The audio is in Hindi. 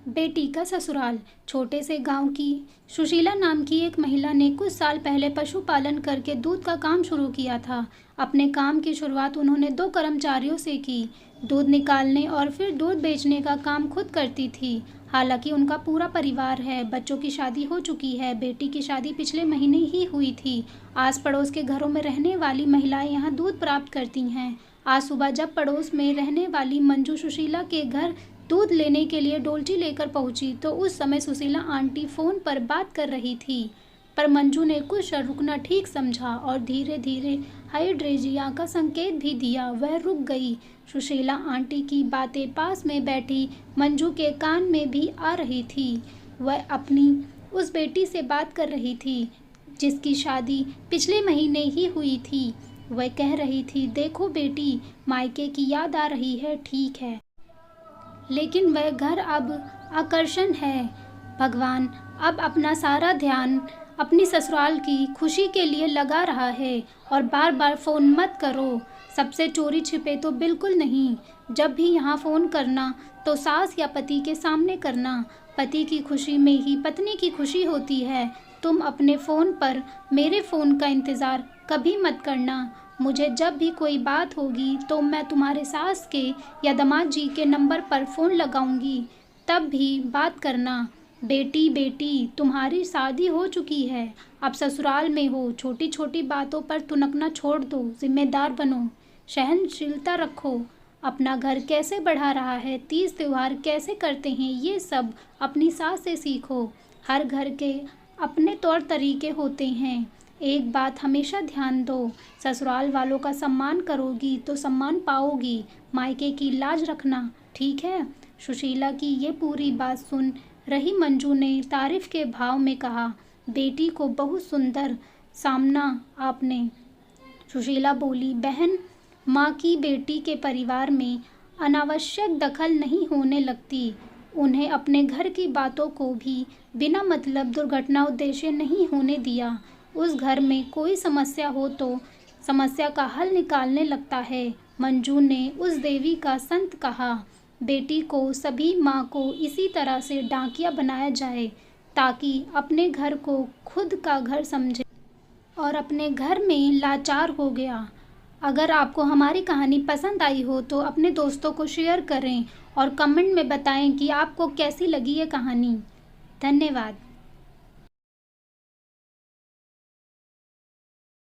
बेटी का ससुराल। छोटे से गांव की सुशीला नाम की एक महिला ने कुछ साल पहले पशुपालन करके दूध का काम शुरू किया था। अपने काम की शुरुआत उन्होंने 2 कर्मचारियों से की। दूध निकालने और फिर दूध बेचने का काम खुद करती थी। हालांकि उनका पूरा परिवार है, बच्चों की शादी हो चुकी है। बेटी की शादी पिछले महीने ही हुई थी। आस पड़ोस के घरों में रहने वाली महिलाएं यहाँ दूध प्राप्त करती हैं। आज सुबह जब पड़ोस में रहने वाली मंजू सुशीला के घर दूध लेने के लिए डोलची लेकर पहुंची तो उस समय सुशीला आंटी फोन पर बात कर रही थी। पर मंजू ने कुछ क्षण रुकना ठीक समझा और धीरे धीरे हाइड्रेजिया का संकेत भी दिया। वह रुक गई। सुशीला आंटी की बातें पास में बैठी मंजू के कान में भी आ रही थी। वह अपनी उस बेटी से बात कर रही थी जिसकी शादी पिछले महीने ही हुई थी। वह कह रही थी, देखो बेटी, मायके की याद आ रही है, ठीक है, लेकिन वह घर अब आकर्षण है। भगवान अब अपना सारा ध्यान अपनी ससुराल की खुशी के लिए लगा रहा है। और बार बार फ़ोन मत करो, सबसे चोरी छिपे तो बिल्कुल नहीं। जब भी यहाँ फ़ोन करना तो सास या पति के सामने करना। पति की खुशी में ही पत्नी की खुशी होती है। तुम अपने फ़ोन पर मेरे फ़ोन का इंतज़ार कभी मत करना। मुझे जब भी कोई बात होगी तो मैं तुम्हारे सास के या दामाद जी के नंबर पर फ़ोन लगाऊंगी, तब भी बात करना। बेटी बेटी, तुम्हारी शादी हो चुकी है, अब ससुराल में हो। छोटी छोटी बातों पर तुनकना छोड़ दो, जिम्मेदार बनो, सहनशीलता रखो। अपना घर कैसे बढ़ा रहा है, तीज त्योहार कैसे करते हैं, ये सब अपनी सास से सीखो। हर घर के अपने तौर तरीके होते हैं। एक बात हमेशा ध्यान दो, ससुराल वालों का सम्मान करोगी तो सम्मान पाओगी। मायके की लाज रखना, ठीक है। सुशीला की ये पूरी बात सुन रही मंजू ने तारीफ के भाव में कहा, बेटी को बहुत सुंदर सामना आपने। सुशीला बोली, बहन, माँ की बेटी के परिवार में अनावश्यक दखल नहीं होने लगती। उन्हें अपने घर की बातों को भी बिना मतलब दुर्घटना उद्देश्य नहीं होने दिया। उस घर में कोई समस्या हो तो समस्या का हल निकालने लगता है। मंजू ने उस देवी का संत कहा, बेटी को सभी माँ को इसी तरह से डाकिया बनाया जाए ताकि अपने घर को खुद का घर समझे और अपने घर में लाचार हो गया। अगर आपको हमारी कहानी पसंद आई हो तो अपने दोस्तों को शेयर करें और कमेंट में बताएं कि आपको कैसी लगी ये कहानी। धन्यवाद।